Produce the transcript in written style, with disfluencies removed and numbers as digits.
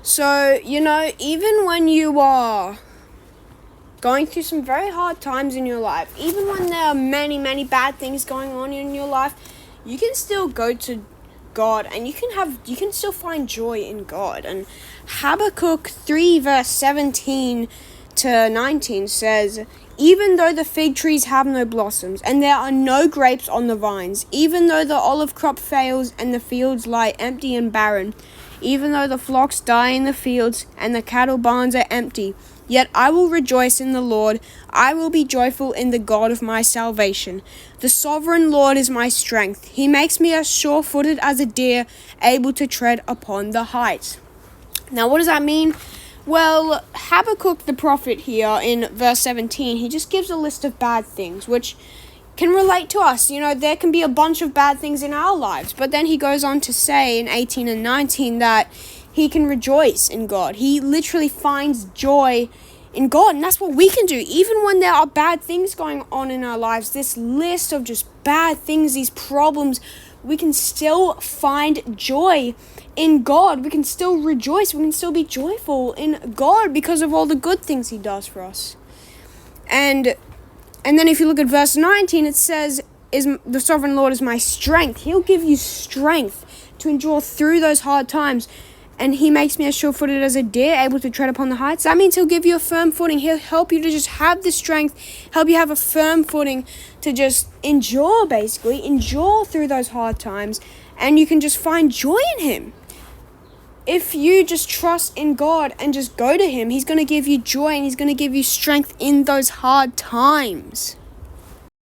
So, even when you are going through some very hard times in your life, even when there are many, many bad things going on in your life, you can still go to God and you can still find joy in God. And Habakkuk 3 verse 17 to 19 says, "Even though the fig trees have no blossoms and there are no grapes on the vines, even though the olive crop fails and the fields lie empty and barren, even though the flocks die in the fields and the cattle barns are empty, yet I will rejoice in the Lord. I will be joyful in the God of my salvation. The sovereign Lord is my strength. He makes me as sure-footed as a deer, able to tread upon the heights." Now, what does that mean? Well, Habakkuk the prophet here in verse 17, he just gives a list of bad things, which can relate to us. There can be a bunch of bad things in our lives, but then he goes on to say in 18 and 19 that he can rejoice in God. He literally finds joy in God, and that's what we can do. Even when there are bad things going on in our lives, this list of just bad things, these problems, we can still find joy in God. We can still rejoice. We can still be joyful in God because of all the good things he does for us. And then if you look at verse 19, it says, "The sovereign Lord is my strength." He'll give you strength to endure through those hard times. "And he makes me as sure-footed as a deer, able to tread upon the heights." That means he'll give you a firm footing. He'll help you to just have the strength, help you have a firm footing to just endure through those hard times. And you can just find joy in him. If you just trust in God and just go to him, he's going to give you joy and he's going to give you strength in those hard times.